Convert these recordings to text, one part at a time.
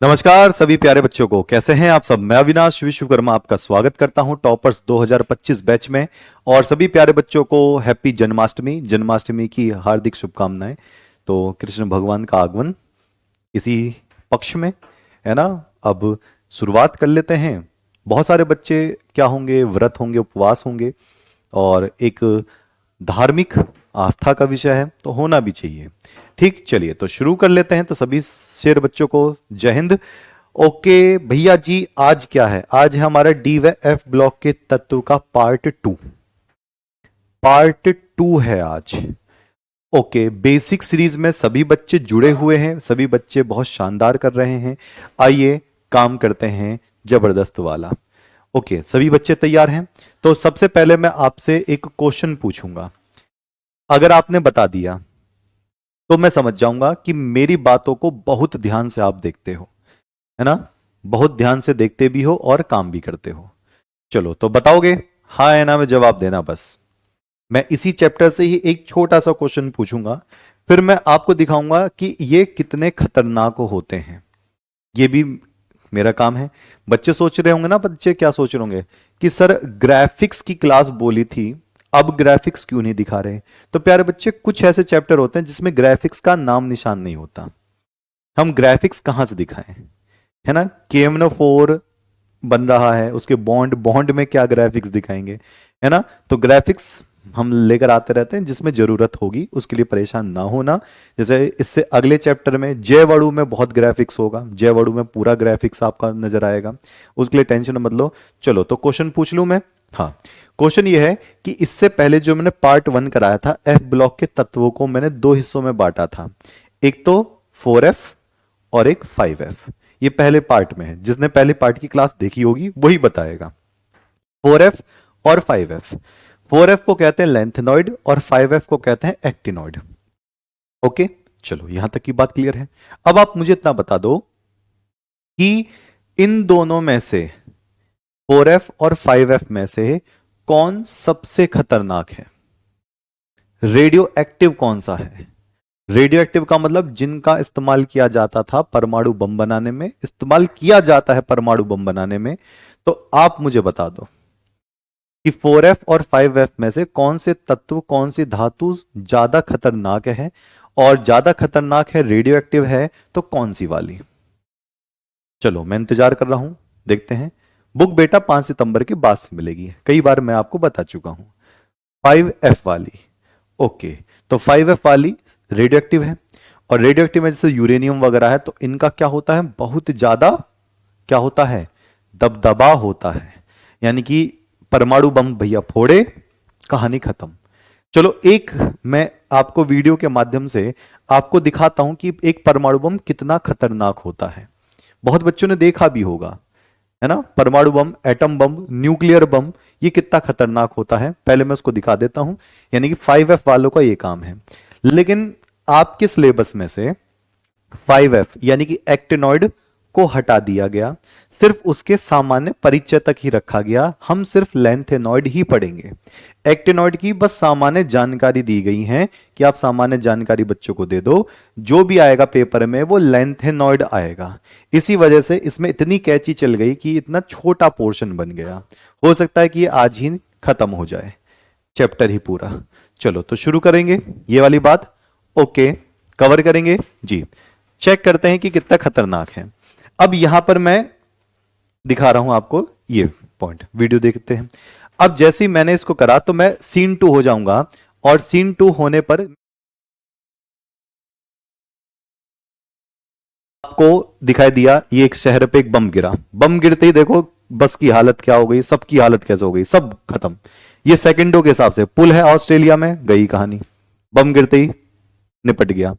नमस्कार सभी प्यारे बच्चों को, कैसे हैं आप सब। मैं अविनाश विश्वकर्मा आपका स्वागत करता हूं टॉपर्स 2025 बैच में। और सभी प्यारे बच्चों को हैप्पी जन्माष्टमी जन्माष्टमी की हार्दिक शुभकामनाएं। तो कृष्ण भगवान का आगमन इसी पक्ष में है ना। अब शुरुआत कर लेते हैं। बहुत सारे बच्चे क्या होंगे, व्रत होंगे, उपवास होंगे, और एक धार्मिक आस्था का विषय है तो होना भी चाहिए। ठीक, चलिए तो शुरू कर लेते हैं। तो सभी शेर बच्चों को जय हिंद। ओके भैया जी, आज क्या है? आज है हमारा डी व एफ ब्लॉक के तत्व का पार्ट टू है आज। ओके, बेसिक सीरीज में सभी बच्चे जुड़े हुए हैं, सभी बच्चे बहुत शानदार कर रहे हैं। आइए काम करते हैं जबरदस्त वाला। ओके, सभी बच्चे तैयार हैं? तो सबसे पहले मैं आपसे एक क्वेश्चन पूछूंगा। अगर आपने बता दिया तो मैं समझ जाऊंगा कि मेरी बातों को बहुत ध्यान से आप देखते हो, है ना। बहुत ध्यान से देखते भी हो और काम भी करते हो। चलो तो बताओगे हाँ है ना में जवाब देना बस। मैं इसी चैप्टर से ही एक छोटा सा क्वेश्चन पूछूंगा, फिर मैं आपको दिखाऊंगा कि ये कितने खतरनाक होते हैं। ये भी मेरा काम है। बच्चे सोच रहे होंगे ना, बच्चे क्या सोच रहे होंगे कि सर ग्राफिक्स की क्लास बोली थी, अब ग्राफिक्स क्यों नहीं दिखा रहे। तो प्यारे बच्चे, कुछ ऐसे चैप्टर होते हैं जिसमें ग्राफिक्स का नाम निशान नहीं होता। हम ग्राफिक्स कहां से दिखाएं, है ना। KMNO4 बन रहा है, उसके बॉन्ड बॉन्ड में क्या ग्राफिक्स दिखाएंगे, है ना। तो ग्राफिक्स हम लेकर आते रहते हैं, जिसमें जरूरत होगी उसके लिए परेशान ना होना। जैसे इससे अगले चैप्टर में जयवड़ू में बहुत ग्राफिक्स होगा, जयवड़ू में पूरा ग्राफिक्स आपका नजर आएगा, उसके लिए टेंशन मत लो। चलो तो क्वेश्चन पूछ लूं मैं। हाँ, क्वेश्चन ये है कि इससे पहले जो मैंने पार्ट 1 कराया था, एफ ब्लॉक के तत्वों को मैंने दो हिस्सों में बांटा था। एक तो 4F और एक 5F। ये पहले पार्ट में है, जिसने पहले पार्ट की क्लास देखी होगी वही बताएगा। 4F और 5F। 4F को कहते हैं लेंथेनॉइड और 5F को कहते हैं एक्टिनॉइड। ओके, चलो यहां तक की बात क्लियर है। अब आप मुझे इतना बता दो कि इन दोनों में से 4F और 5F में से कौन सबसे खतरनाक है। रेडियो एक्टिव कौन सा है? रेडियो एक्टिव का मतलब जिनका इस्तेमाल किया जाता था परमाणु बम बनाने में, इस्तेमाल किया जाता है परमाणु बम बनाने में। तो आप मुझे बता दो कि 4F और 5F में से कौन से तत्व, कौन सी धातु ज्यादा खतरनाक है, और ज्यादा खतरनाक है, रेडियो एक्टिव है, तो कौन सी वाली। चलो मैं इंतजार कर रहा हूं, देखते हैं। बुक बेटा 5 सितंबर के बाद से मिलेगी, कई बार मैं आपको बता चुका हूं। 5F वाली, ओके। तो 5F वाली रेडियो एक्टिव है, और रेडियो एक्टिव में जैसे यूरेनियम वगैरह है, तो इनका क्या होता है, बहुत ज्यादा क्या होता है, दबदबा होता है। यानी कि परमाणु बम भैया फोड़े, कहानी खत्म। चलो एक मैं आपको वीडियो के माध्यम से आपको दिखाता हूं कि एक परमाणु बम कितना खतरनाक होता है। बहुत बच्चों ने देखा भी होगा, है ना। परमाणु बम, एटम बम, न्यूक्लियर बम, ये कितना खतरनाक होता है, पहले मैं उसको दिखा देता हूं। यानी कि 5F वालों का ये काम है। लेकिन आपके सिलेबस में से 5F यानी कि एक्टिनॉइड को हटा दिया गया, सिर्फ उसके सामान्य परिचय तक ही रखा गया। हम सिर्फ लेंथेनॉइड ही पढ़ेंगे। एक्टिनॉइड की बस सामान्य जानकारी दी गई है कि आप सामान्य जानकारी बच्चों को दे दो, जो भी आएगा पेपर में वो लेंथेनॉइड आएगा। इसी वजह से इसमें इतनी कैची चल गई कि इतना छोटा पोर्शन बन गया। हो सकता है कि ये आज ही खत्म हो जाए चैप्टर ही पूरा। चलो तो शुरू करेंगे ये वाली बात। ओके, कवर करेंगे जी। चेक करते हैं कि कितना खतरनाक है। अब यहां पर मैं दिखा रहा हूं आपको ये पॉइंट, वीडियो देखते हैं। अब जैसे ही मैंने इसको करा तो मैं सीन 2 हो जाऊंगा, और सीन 2 होने पर आपको दिखाई दिया ये एक शहर पे एक बम गिरा। बम गिरते ही देखो बस की हालत क्या हो गई, सबकी हालत कैसे हो गई, सब खत्म। ये सेकंडों के हिसाब से, पुल है ऑस्ट्रेलिया में, गई कहानी। बम गिरते ही निपट गया।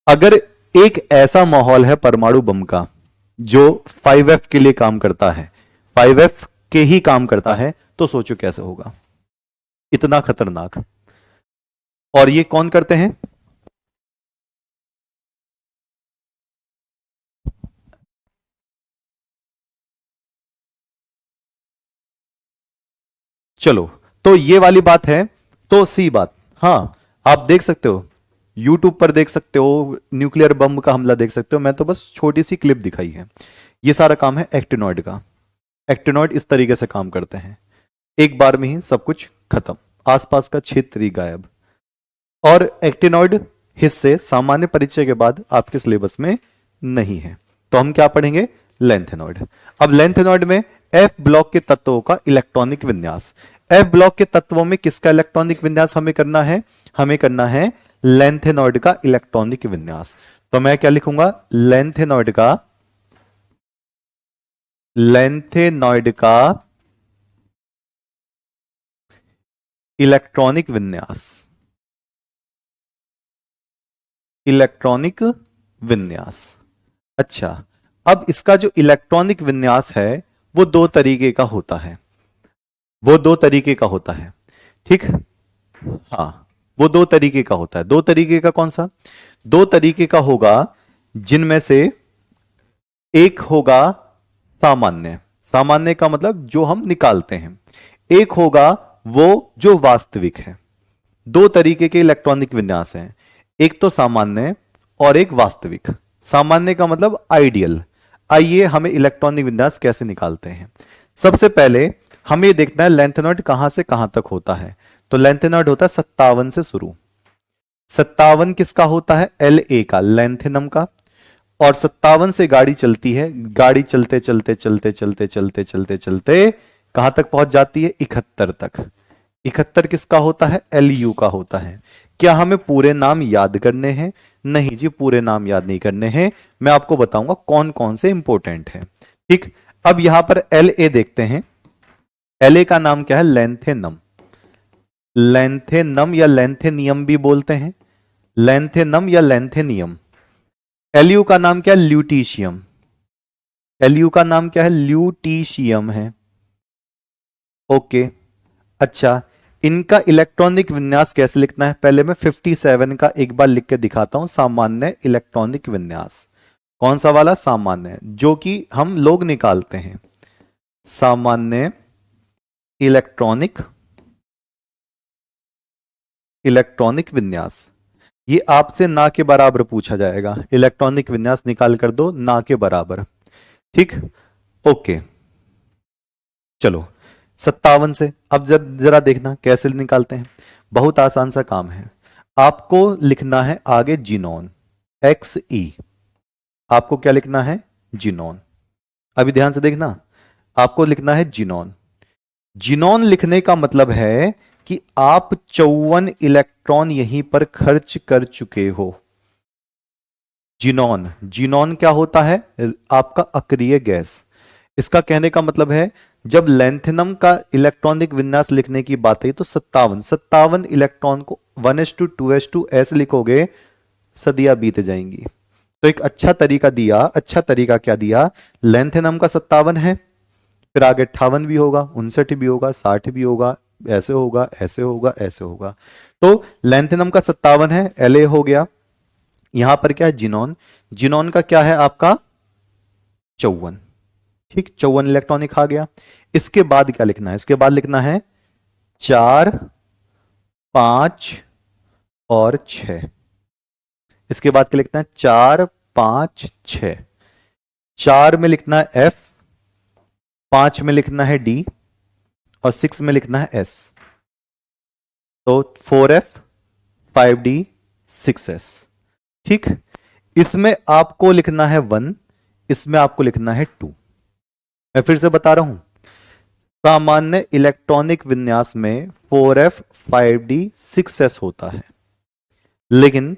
अगर एक ऐसा माहौल है परमाणु बम का जो 5F के लिए काम करता है, 5F के ही काम करता है, तो सोचो कैसे होगा, इतना खतरनाक। और ये कौन करते हैं? चलो तो ये वाली बात है। तो सी बात, हाँ, आप देख सकते हो यूट्यूब पर देख सकते हो, न्यूक्लियर बम का हमला देख सकते हो। मैं तो बस छोटी सी क्लिप दिखाई है। ये सारा काम है एक्टिनॉइड का। एक्टिनॉइड इस तरीके से काम करते हैं, एक बार में ही सब कुछ खत्म, आसपास का क्षेत्र ही गायब। और एक्टिनॉइड हिस्से सामान्य परिचय के बाद आपके सिलेबस में नहीं है, तो हम क्या पढ़ेंगे? लेंथेनॉइड। अब लेंथेनॉइड में एफ ब्लॉक के तत्वों का इलेक्ट्रॉनिक विन्यास। एफ ब्लॉक के तत्वों में किसका इलेक्ट्रॉनिक विन्यास हमें करना है? हमें करना है लेंथेनॉइड का इलेक्ट्रॉनिक विन्यास। तो मैं क्या लिखूंगा? लेंथेनॉइड का इलेक्ट्रॉनिक विन्यास। इलेक्ट्रॉनिक विन्यास। अच्छा, अब इसका जो इलेक्ट्रॉनिक विन्यास है वो दो तरीके का होता है। वो दो तरीके का होता है, ठीक। हाँ, वो दो तरीके का होता है। दो तरीके का कौन सा? दो तरीके का होगा जिनमें से एक होगा सामान्य। सामान्य का मतलब जो हम निकालते हैं। एक होगा वो जो वास्तविक है। दो तरीके के इलेक्ट्रॉनिक विन्यास हैं, एक तो सामान्य और एक वास्तविक। सामान्य का मतलब आइडियल। आइए हमें इलेक्ट्रॉनिक विन्यास कैसे निकालते हैं। सबसे पहले हमें देखना है लेंथेनॉइड कहां से कहां तक होता है। तो लेंथेनॉइड होता है 57 से शुरू। 57 किसका होता है? La का, लेंथेनम का। और 57 से गाड़ी चलती है, गाड़ी चलते चलते चलते चलते चलते चलते चलते कहां तक पहुंच जाती है? 71 तक। 71 किसका होता है? Lu का होता है। क्या हमें पूरे नाम याद करने हैं? नहीं जी, पूरे नाम याद नहीं करने हैं। मैं आपको बताऊंगा कौन कौन से इंपॉर्टेंट है, ठीक। अब यहां पर La देखते हैं। La का नाम क्या है? लेंथेनम। लेंथेनम या लेंथेनियम भी बोलते हैं, लेंथेनम या लेंथेनियम। Lu का नाम क्या है? ल्यूटीशियम। Lu का नाम क्या है? ल्यूटीशियम है। ओके, अच्छा, इनका इलेक्ट्रॉनिक विन्यास कैसे लिखना है? पहले मैं 57 का एक बार लिख के दिखाता हूं। सामान्य इलेक्ट्रॉनिक विन्यास। कौन सा वाला? सामान्य, जो कि हम लोग निकालते हैं। सामान्य इलेक्ट्रॉनिक विन्यास। ये आपसे ना के बराबर पूछा जाएगा। इलेक्ट्रॉनिक विन्यास निकाल कर दो ना के बराबर, ठीक। ओके, चलो 57 से अब जरा देखना कैसे निकालते हैं। बहुत आसान सा काम है। आपको लिखना है आगे जीनोन, XE। आपको क्या लिखना है? जीनोन। अभी ध्यान से देखना, आपको लिखना है जीनोन। जीनोन लिखने का मतलब है कि आप 54 इलेक्ट्रॉन यहीं पर खर्च कर चुके हो। जीनोन, जीनोन क्या होता है? आपका अक्रिय गैस। इसका कहने का मतलब है जब लेंथेनम का इलेक्ट्रॉनिक विन्यास लिखने की बात है तो 57 इलेक्ट्रॉन को 1s2 2s2 ऐसे लिखोगे, सदियां बीत जाएंगी। तो एक अच्छा तरीका दिया। अच्छा तरीका क्या दिया? लेंथेनम का 57 है, फिर आगे 58 भी होगा, 59 भी होगा, 60 भी होगा, ऐसे होगा, ऐसे होगा, ऐसे होगा। तो लेंथेनम का 57 है, La हो गया। यहां पर क्या है? जिनोन। जिनोन का क्या है आपका? 54, ठीक। 54 इलेक्ट्रॉनिक आ गया। इसके बाद क्या लिखना है? इसके बाद लिखना है 4 5 और 6। इसके बाद क्या लिखना है? 4 5 6। 4 में लिखना है F, 5 में लिखना है D और 6 में लिखना है S। तो 4F 5D 6S, ठीक। इसमें आपको लिखना है 1, इसमें आपको लिखना है 2। मैं फिर से बता रहा हूं, सामान्य इलेक्ट्रॉनिक विन्यास में 4F 5D 6S होता है, लेकिन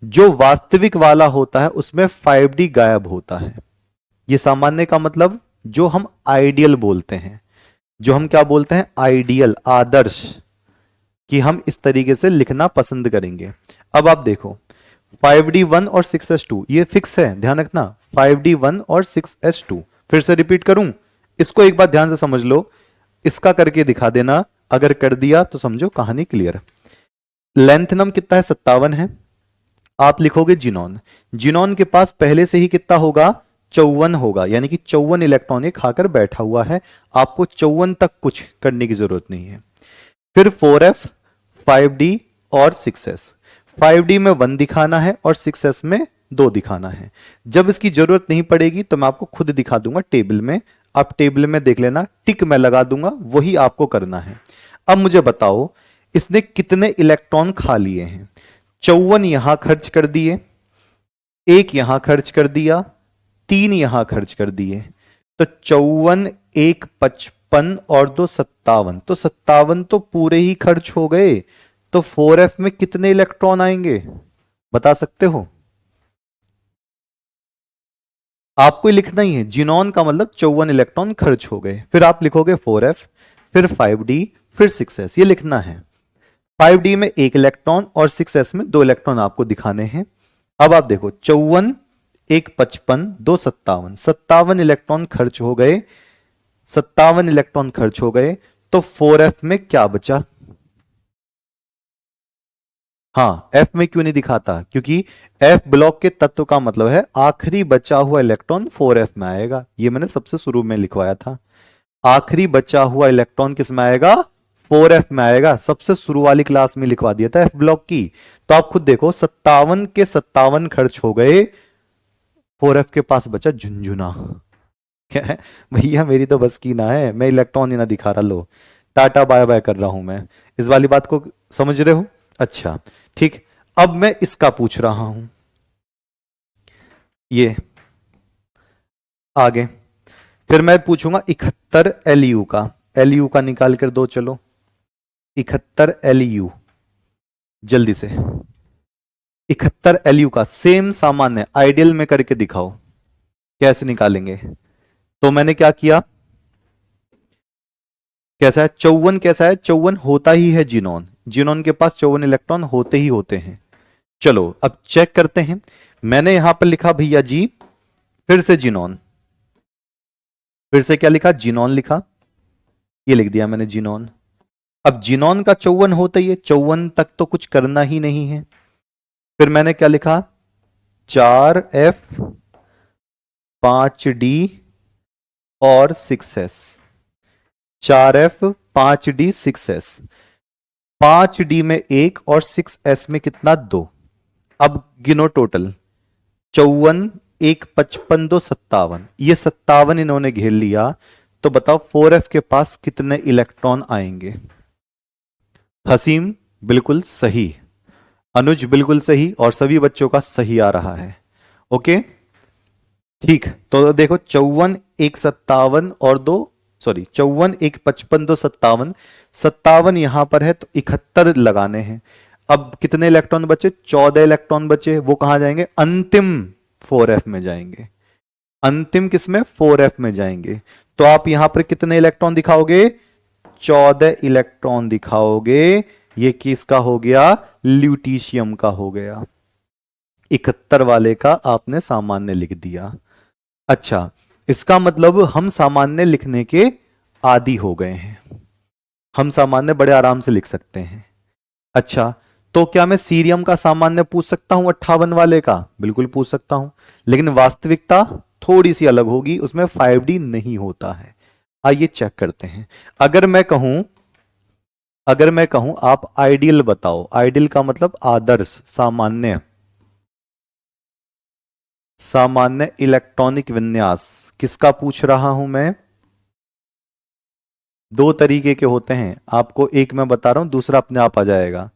जो वास्तविक वाला होता है उसमें 5D गायब होता है। यह सामान्य का मतलब जो हम आइडियल बोलते हैं, जो हम क्या बोलते हैं? आइडियल, आदर्श, कि हम इस तरीके से लिखना पसंद करेंगे। अब आप देखो 5D1 और 6S2 ये फिक्स है, ध्यान रखना। 5D1 और 6S2 फिर से रिपीट करूं, इसको एक बार ध्यान से समझ लो। इसका करके दिखा देना, अगर कर दिया तो समझो कहानी क्लियर। लेंथेनम कितना है? 57 है। आप लिखोगे जिनोन। जिनोन के पास पहले से ही कितना होगा? 54 होगा, यानी कि 54 इलेक्ट्रॉन खाकर बैठा हुआ है। आपको 54 तक कुछ करने की जरूरत नहीं है। फिर 4F 5D और 6S। 5D में 1 दिखाना है और 6s में 2 दिखाना है। जब इसकी जरूरत नहीं पड़ेगी तो मैं आपको खुद दिखा दूंगा टेबल में, आप टेबल में देख लेना, टिक मैं लगा दूंगा, वही आपको करना है। अब मुझे बताओ इसने कितने इलेक्ट्रॉन खा लिए हैं। 54 यहां खर्च कर दिए, 1 यहां खर्च कर दिया, 3 यहां खर्च कर दिए, तो 54, 1 55 और 2 57, तो 57 तो पूरे ही खर्च हो गए। तो 4f में कितने इलेक्ट्रॉन आएंगे बता सकते हो? आपको लिखना ही है, जिनॉन का मतलब 54 इलेक्ट्रॉन खर्च हो गए, फिर आप लिखोगे 4f, फिर 5d, फिर 6s, ये लिखना है। 5d में 1 इलेक्ट्रॉन और 6s में 2 इलेक्ट्रॉन आपको दिखाने हैं। अब आप देखो 54, 1 55, 2 57, 57 इलेक्ट्रॉन खर्च हो गए, 57 इलेक्ट्रॉन खर्च हो गए, तो 4f में क्या बचा? हाँ, एफ में क्यों नहीं दिखाता? क्योंकि एफ ब्लॉक के तत्व का मतलब है आखिरी बचा हुआ इलेक्ट्रॉन 4f में आएगा। ये मैंने सबसे शुरू में लिखवाया था, आखिरी बचा हुआ इलेक्ट्रॉन किस में आएगा? 4f में आएगा। सबसे शुरू वाली क्लास में लिखवा दिया था एफ ब्लॉक की। तो आप खुद देखो 57 के 57 खर्च हो गए, 4f के पास बचा झुंझुना। क्या है भैया, मेरी तो बस की ना है, मैं इलेक्ट्रॉन ही ना दिखा रहा, लो टाटा बाय बाय कर रहा हूं मैं। इस वाली बात को समझ रहे हो? अच्छा ठीक, अब मैं इसका पूछ रहा हूं, ये आगे फिर मैं पूछूंगा 71 एलयू का। एलयू का निकाल कर दो, चलो 71 एलयू जल्दी से। 71 एलयू का सेम सामान्य आइडियल में करके दिखाओ कैसे निकालेंगे। तो मैंने क्या किया, कैसा है 54, कैसा है 54 होता ही है जिनॉन, जिनॉन के पास 54 इलेक्ट्रॉन होते ही होते हैं। चलो अब चेक करते हैं। मैंने यहां पर लिखा भैया जी, फिर से जिनॉन, फिर से क्या लिखा? जिनॉन लिखा, ये लिख दिया मैंने जिनॉन। अब जिनॉन का 54 होता ही है, 54 तक तो कुछ करना ही नहीं है। फिर मैंने क्या लिखा? 4f 5d और 6s, 4f 5d 6s, 5d में 1 और 6s में कितना? 2। अब गिनो टोटल, 54, 1 55, 2 57, ये 57 इन्होंने घेर लिया। तो बताओ 4f के पास कितने इलेक्ट्रॉन आएंगे? हसीम बिल्कुल सही, अनुज बिल्कुल सही, और सभी बच्चों का सही आ रहा है। ओके ठीक, तो देखो 54, 1 57 और 2, सॉरी 54, 1 55, 2 57, 57 यहां पर है तो 71 लगाने हैं। अब कितने इलेक्ट्रॉन बचे? 14 इलेक्ट्रॉन बचे, वो कहां जाएंगे? अंतिम 4f में जाएंगे। अंतिम किसमें? 4f में जाएंगे। तो आप यहां पर कितने इलेक्ट्रॉन दिखाओगे? 14 इलेक्ट्रॉन दिखाओगे। ये किसका हो गया? ल्यूटीशियम का हो गया। 71 वाले का आपने सामान्य लिख दिया। अच्छा, इसका मतलब हम सामान्य लिखने के आदी हो गए हैं, हम सामान्य बड़े आराम से लिख सकते हैं। अच्छा, तो क्या मैं सीरियम का सामान्य पूछ सकता हूं 58 वाले का? बिल्कुल पूछ सकता हूं, लेकिन वास्तविकता थोड़ी सी अलग होगी, उसमें 5d नहीं होता है। आइए चेक करते हैं। अगर मैं कहूं आप आइडियल बताओ, आइडियल का मतलब आदर्श, सामान्य, सामान्य इलेक्ट्रॉनिक विन्यास किसका पूछ रहा हूं मैं? 2 तरीके के होते हैं, आपको एक मैं बता रहा हूं, दूसरा अपने आप आ जाएगा।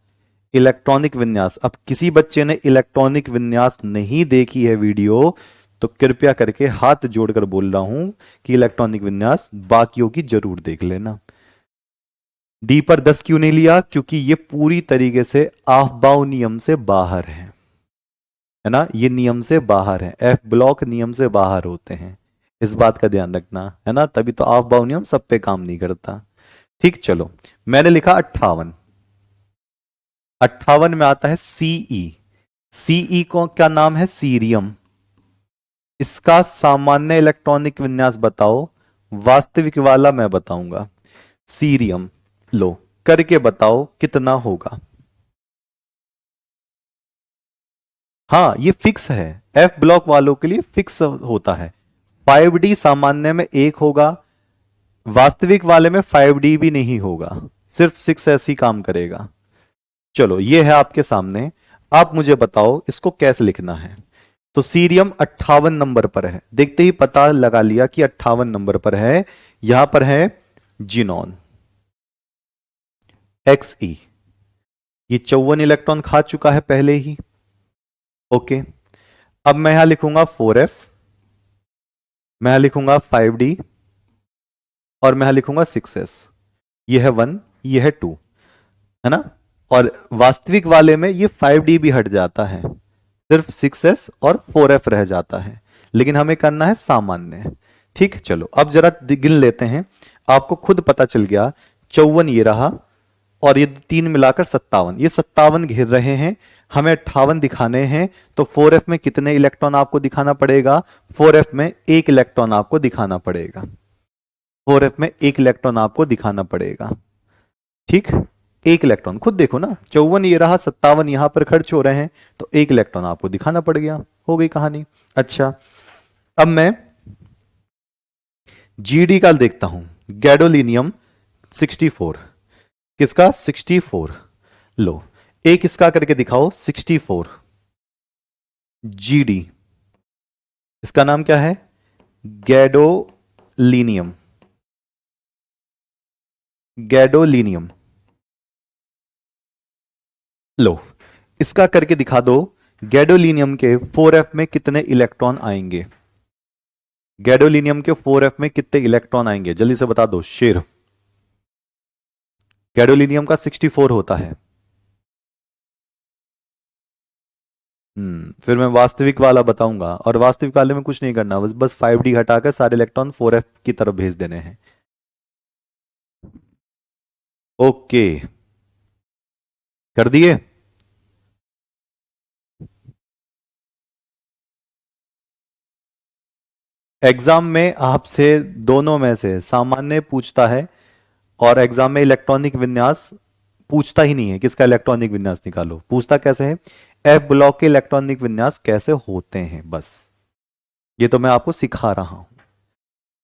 इलेक्ट्रॉनिक विन्यास, अब किसी बच्चे ने इलेक्ट्रॉनिक विन्यास नहीं देखी है वीडियो तो कृपया करके हाथ जोड़कर बोल रहा हूं कि इलेक्ट्रॉनिक विन्यास बाकियों की जरूर देख लेना। डी पर 10 क्यों नहीं लिया? क्योंकि ये पूरी तरीके से आफ्बाउ नियम से बाहर है ना, ये नियम से बाहर है, एफ ब्लॉक नियम से बाहर होते हैं, इस बात का ध्यान रखना है ना, तभी तो आफ्बाउ नियम सब पे काम नहीं करता। ठीक, चलो मैंने लिखा 58, 58 में आता है सीई, सीई को क्या नाम है? सीरियम। इसका सामान्य इलेक्ट्रॉनिक विन्यास बताओ, वास्तविक वाला मैं बताऊंगा। सीरियम लो करके बताओ कितना होगा। हाँ ये फिक्स है, एफ ब्लॉक वालों के लिए फिक्स होता है। 5d सामान्य में 1 होगा, वास्तविक वाले में 5d भी नहीं होगा, सिर्फ 6s ही काम करेगा। चलो ये है आपके सामने। आप मुझे बताओ इसको कैसे लिखना है। तो सीरियम 58 नंबर पर है, देखते ही पता लगा लिया कि 58 नंबर पर है। यहां पर है जिनॉन XE, ये 54 इलेक्ट्रॉन खा चुका है पहले ही। ओके, अब मैं यहां लिखूंगा 4F, मैं यहां लिखूंगा 5D, और मैं यहां लिखूंगा 6S। ये है 1, ये है 2, है ना। और वास्तविक वाले में ये 5D भी हट जाता है, सिर्फ 6S और 4F रह जाता है, लेकिन हमें करना है सामान्य। ठीक, चलो अब जरा गिन लेते हैं। आपको खुद पता चल गया, 54 ये रहा, और ये 3 मिलाकर 57, ये 57 घेर रहे हैं, हमें 58 दिखाने हैं। तो 4F में कितने इलेक्ट्रॉन आपको दिखाना पड़ेगा? 4F में 1 इलेक्ट्रॉन आपको दिखाना पड़ेगा, 4F में 1 इलेक्ट्रॉन आपको दिखाना पड़ेगा। ठीक, 1 इलेक्ट्रॉन, खुद देखो ना, 54 ये रहा, 57 यहां पर खर्च हो रहे हैं, तो 1 इलेक्ट्रॉन आपको दिखाना पड़ गया, हो गई कहानी। अच्छा, अब मैं GD का देखता हूं, गैडोलिनियम 64, किसका? 64। लो, एक इसका करके दिखाओ, 64 GD, इसका नाम क्या है? Gadolinium, gadolinium. लो, इसका करके दिखा दो, गैडोलिनियम के 4F में कितने इलेक्ट्रॉन आएंगे? गैडोलिनियम के 4F में कितने इलेक्ट्रॉन आएंगे, जल्दी से बता दो शेर। गैडोलिनियम का 64 होता है। फिर मैं वास्तविक वाला बताऊंगा, और वास्तविक वाले में कुछ नहीं करना, बस बस 5D हटाकर सारे इलेक्ट्रॉन 4F की तरफ भेज देने हैं। ओके, कर दिए? एग्जाम में आपसे दोनों में से सामान्य पूछता है, और एग्जाम में इलेक्ट्रॉनिक विन्यास पूछता ही नहीं है, किसका इलेक्ट्रॉनिक विन्यास निकालो। पूछता कैसे है? F ब्लॉक के इलेक्ट्रॉनिक विन्यास कैसे होते हैं, बस ये तो मैं आपको सिखा रहा हूं।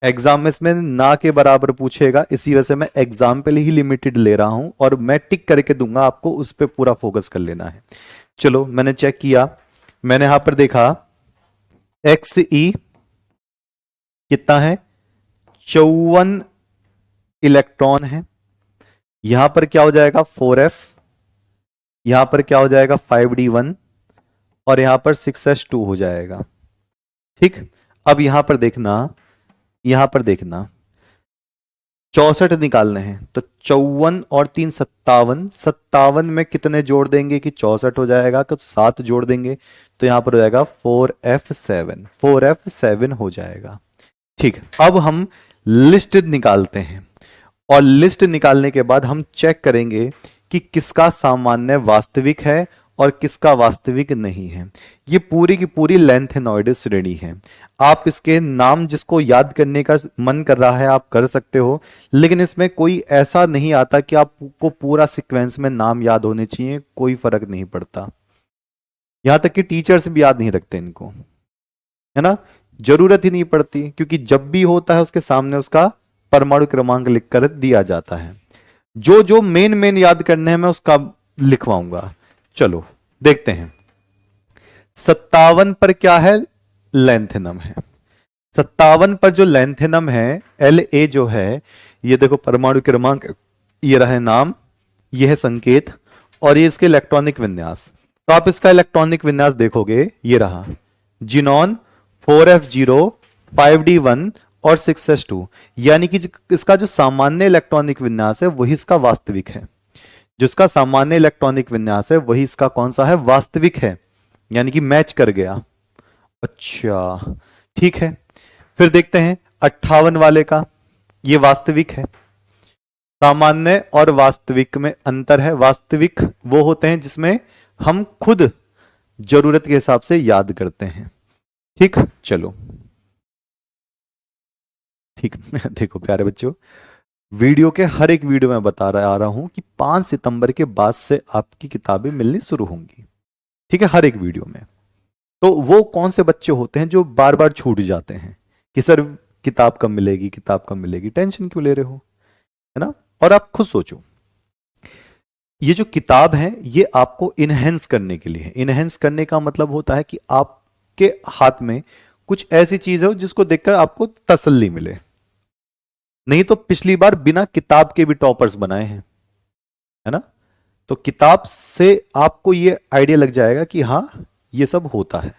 एग्जाम में इसमें ना के बराबर पूछेगा, इसी वजह से मैं एग्जाम्पल ही लिमिटेड ले रहा हूं, और मैं टिक करके दूंगा, आपको उस पर पूरा फोकस कर लेना है। चलो, मैंने चेक किया, मैंने यहां पर देखा XE कितना है? 54 इलेक्ट्रॉन है। यहां पर क्या हो जाएगा? 4F, यहां पर क्या हो जाएगा? 5D1, और यहां पर 6S2 हो जाएगा। ठीक, अब यहां पर देखना, यहां पर देखना, 64 निकालने हैं, तो 54 और 3 57, 57 में कितने जोड़ देंगे कि 64 हो जाएगा? तो 7 जोड़ देंगे, तो यहां पर हो जाएगा 4F7, 4F7 हो जाएगा। ठीक, अब हम लिस्ट निकालते हैं, और लिस्ट निकालने के बाद हम चेक करेंगे कि किसका सामान्य वास्तविक है और किसका वास्तविक नहीं है। ये पूरी की पूरी लेंथेनॉइड श्रेणी है। आप इसके नाम जिसको याद करने का मन कर रहा है आप कर सकते हो, लेकिन इसमें कोई ऐसा नहीं आता कि आपको पूरा सीक्वेंस में नाम याद होने चाहिए, कोई फर्क नहीं पड़ता। यहां तक कि टीचर्स भी याद नहीं रखते इनको, है ना, जरूरत ही नहीं पड़ती, क्योंकि जब भी होता है उसके सामने उसका परमाणु क्रमांक लिखकर दिया जाता है। जो जो मेन मेन याद करने हैं मैं उसका लिखवाऊंगा। चलो देखते हैं, 57 पर क्या है? लेंथेनम है। 57 पर जो लेंथेनम है, La जो है, ये देखो परमाणु क्रमांक, ये रहा नाम, ये है संकेत, और ये इसके इलेक्ट्रॉनिक विन्यास। तो आप इसका इलेक्ट्रॉनिक विन्यास देखोगे, ये रहा जिनॉन 4F0, 5D1 और 6S2, यानी कि इसका जो सामान्य इलेक्ट्रॉनिक विन्यास है वही इसका वास्तविक है। जिसका सामान्य इलेक्ट्रॉनिक विन्यास है वही इसका कौन सा है? वास्तविक है, यानी कि मैच कर गया। अच्छा, ठीक है, फिर देखते हैं 58 वाले का, ये वास्तविक है। सामान्य और वास्तविक में अंतर है। वास्तविक वो होते हैं जिसमें हम खुद जरूरत के हिसाब से याद करते हैं। ठीक, चलो ठीक देखो प्यारे बच्चों, वीडियो के हर एक वीडियो में बता रहा आ रहा हूं कि 5 सितंबर के बाद से आपकी किताबें मिलनी शुरू होंगी। ठीक है, हर एक वीडियो में। तो वो कौन से बच्चे होते हैं जो बार बार छूट जाते हैं कि सर किताब कब मिलेगी, किताब कब मिलेगी? टेंशन क्यों ले रहे हो, है ना। और आप खुद सोचो, ये जो किताब है ये आपको इनहेंस करने के लिए है। इनहेंस करने का मतलब होता है कि आपके हाथ में कुछ ऐसी चीज हो जिसको देखकर आपको तसल्ली मिले। नहीं तो पिछली बार बिना किताब के भी टॉपर्स बनाए हैं, है ना। तो किताब से आपको ये आइडिया लग जाएगा कि हाँ ये सब होता है।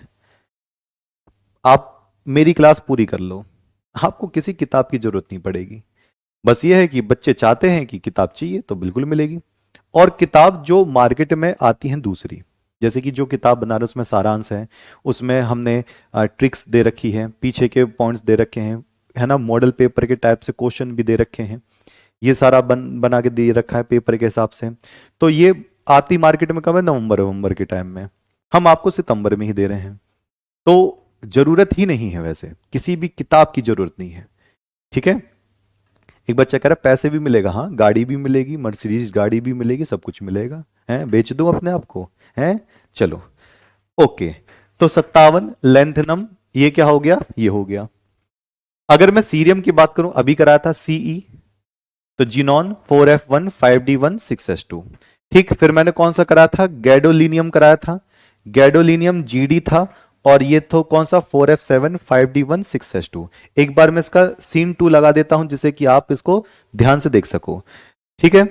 आप मेरी क्लास पूरी कर लो, आपको किसी किताब की जरूरत नहीं पड़ेगी। बस ये है कि बच्चे चाहते हैं कि किताब चाहिए तो बिल्कुल मिलेगी। और किताब जो मार्केट में आती हैं दूसरी, जैसे कि जो किताब बना रहे उसमें सारांश है, उसमें हमने ट्रिक्स दे रखी है, पीछे के पॉइंट्स दे रखे हैं, है ना, मॉडल पेपर के टाइप से क्वेश्चन भी दे रखे हैं, ये सारा बना के दे रखा है पेपर के हिसाब से। तो ये आती मार्केट में कब है, नवंबर के टाइम में। हम आपको सितंबर में ही दे रहे हैं, तो जरूरत ही नहीं है, वैसे किसी भी किताब की जरूरत नहीं है। ठीक है। एक बच्चा कह रहा है पैसे भी मिलेगा, हाँ गाड़ी भी मिलेगी, मर्सिडीज गाड़ी भी मिलेगी, सब कुछ मिलेगा, है बेच दो अपने आप को, है। चलो ओके। तो 57 लेंथनम, ये क्या हो गया, ये हो गया। अगर मैं सीरियम की बात करूं, अभी कराया था सीई, तो जीनॉन 4F1 5D1 6S2। ठीक, फिर मैंने कौन सा कराया था, गैडोलिनियम कराया था, गैडोलिनियम जीडी था, और ये तो कौन सा 4F7 5D1 6S2। एक बार मैं इसका सीन 2 लगा देता हूं जिससे कि आप इसको ध्यान से देख सको। ठीक है,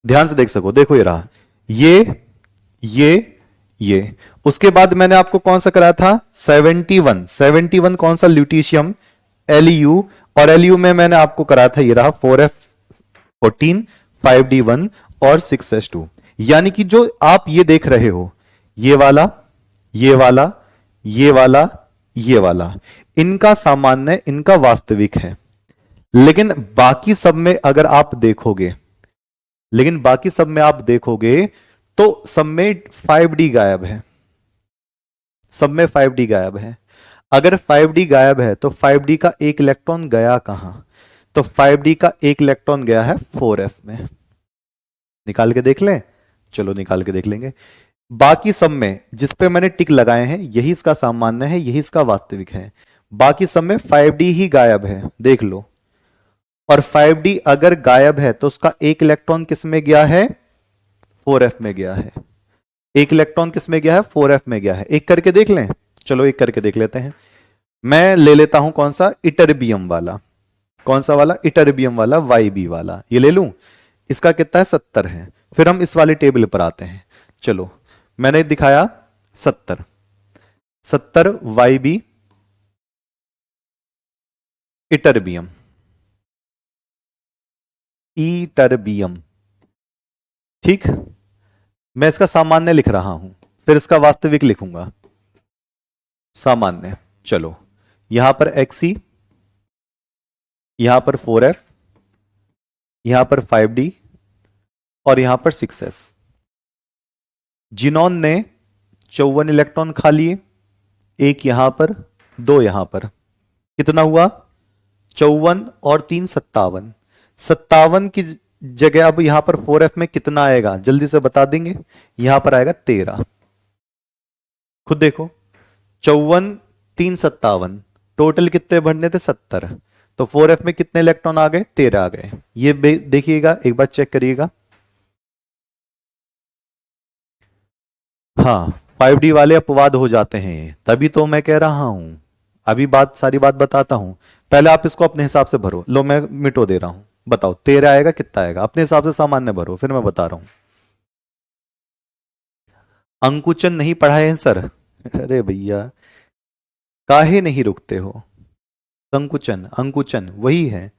ध्यान से देख सको। देखो ये रहा, ये उसके बाद मैंने आपको कौन सा कराया था, 71 कौन सा, ल्यूटीशियम एलयू, और एलयू में मैंने आपको कराया था ये रहा 4F14 5D1 और 6S2। यानी कि जो आप ये देख रहे हो, ये वाला, ये वाला, ये वाला, ये वाला, इनका सामान्य, इनका वास्तविक है। लेकिन बाकी सब में अगर आप देखोगे, लेकिन बाकी सब में आप देखोगे तो सब में 5D गायब है, सब में 5D गायब है। अगर 5D गायब है तो 5D का एक इलेक्ट्रॉन गया कहां, तो 5D का एक इलेक्ट्रॉन गया है 4F में। निकाल के देख लें, चलो निकाल के देख लेंगे। बाकी सब में जिस पे मैंने टिक लगाए हैं यही इसका सामान्य है, यही इसका वास्तविक है। बाकी सब में 5D ही गायब है, देख लो। और 5D अगर गायब है तो उसका एक इलेक्ट्रॉन किस में गया है, 4F में गया है। एक इलेक्ट्रॉन किस में गया है, 4F में गया है। एक करके देख लें, चलो एक करके देख लेते हैं। मैं ले लेता हूं कौन सा, इटरबियम वाला, कौन सा वाला, इटरबियम वाला, YB वाला, ये ले लूं। इसका कितना है, 70 है। फिर हम इस वाले टेबल पर आते हैं। चलो मैंने दिखाया 70 YB इटरबियम, इटरबियम। ठीक, मैं इसका सामान्य लिख रहा हूं, फिर इसका वास्तविक लिखूंगा, सामान्य। चलो यहां पर XE, यहां पर 4F, यहां पर 5D, और यहां पर 6S। जिनॉन ने 54 इलेक्ट्रॉन खा लिए, एक यहां पर, दो यहां पर, कितना हुआ, 54 और 3 57। 57 की जगह अब यहां पर 4F में कितना आएगा, जल्दी से बता देंगे। यहां पर आएगा 13, खुद देखो, 54 3 57, टोटल कितने बढ़ने थे, 70। तो 4F में कितने इलेक्ट्रॉन आ गए, 13 आ गए। ये देखिएगा, एक बार चेक करिएगा। हाँ 5D वाले अपवाद हो जाते हैं, तभी तो मैं कह रहा हूं। अभी सारी बात बताता हूं, पहले आप इसको अपने हिसाब से भरो। लो मैं मिटो दे रहा हूं, बताओ 13 आएगा, कितना आएगा, अपने हिसाब से सामान्य भरो, फिर मैं बता रहा हूं। अंकुचन नहीं पढ़ाए हैं सर, अरे भैया काहे नहीं रुकते हो। संकुचन, अंकुचन वही है,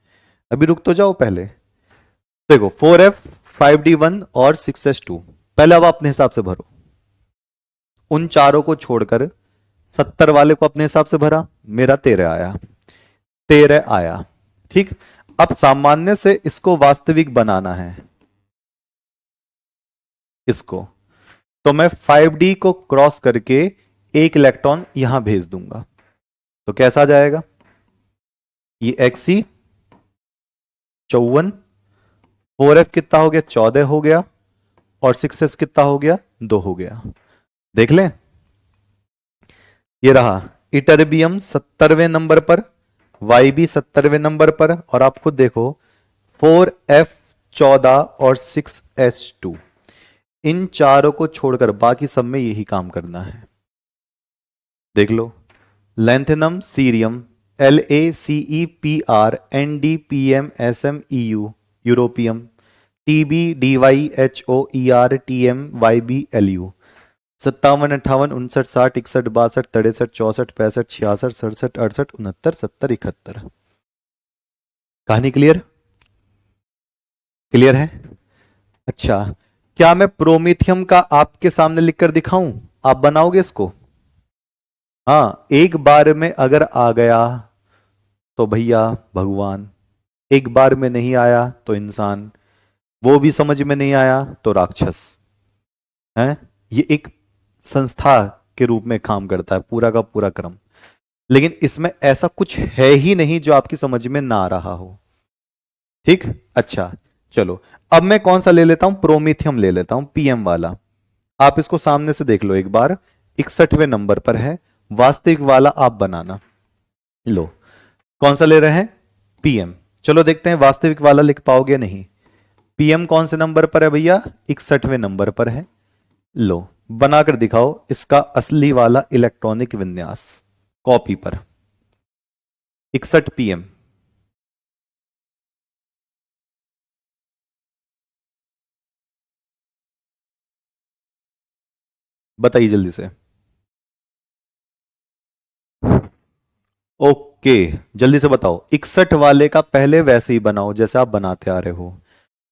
अभी रुक तो जाओ पहले। देखो 4F 5D1 और 6S2, पहले अब अपने हिसाब से भरो। उन चारों को छोड़कर 70 वाले को अपने हिसाब से भरा, मेरा 13 आया, 13 आया। ठीक, अब सामान्य से इसको वास्तविक बनाना है, इसको, तो मैं 5D को क्रॉस करके एक इलेक्ट्रॉन यहां भेज दूंगा, तो कैसा जाएगा, ये XE 54, 4F कितना हो गया, 14 हो गया, और 6S कितना हो गया, 2 हो गया। देख लें, ये रहा इटरबियम 70वें नंबर पर, YB 70वें नंबर पर, और आप खुद देखो 4F 14 और 6S2 इन चारों को छोड़कर बाकी सब में यही काम करना है। देख लो, lanthanum cerium, LACEPRNDPMSMEU, europium, TBDYHOERTMYBLU, 57, 58, 59, 60, 61, 62, 63, 64, 65, 66, 67, 68, 69, 70, कहानी क्लियर? क्लियर है? अच्छा, क्या मैं प्रोमीथियम का आपके सामने लिखकर दिखाऊं? आप बनाओगे इसको? हाँ, एक बार में अगर आ गया तो भैया भगवान, एक बार में नहीं आया तो इंसान, वो भी समझ में नहीं आया तो राक्षस है। ये एक संस्था के रूप में काम करता है पूरा का पूरा क्रम। लेकिन इसमें ऐसा कुछ है ही नहीं जो आपकी समझ में ना आ रहा हो। ठीक, अच्छा, चलो अब मैं कौन सा ले लेता हूं, प्रोमीथियम ले लेता हूं, पीएम वाला। आप इसको सामने से देख लो एक बार, 61वें नंबर पर है, वास्तविक वाला आप बनाना। लो, कौन सा ले रहे हैं? पीएम। चलो देखते हैं वास्तविक वाला लिख पाओगे नहीं। पीएम कौन से नंबर पर है भैया? 61वें नंबर पर है। लो, बनाकर दिखाओ इसका असली वाला इलेक्ट्रॉनिक विन्यास कॉपी पर। 61 पीएम, बताइए जल्दी से। ओके, जल्दी से बताओ। 61 वाले का पहले वैसे ही बनाओ जैसे आप बनाते आ रहे हो,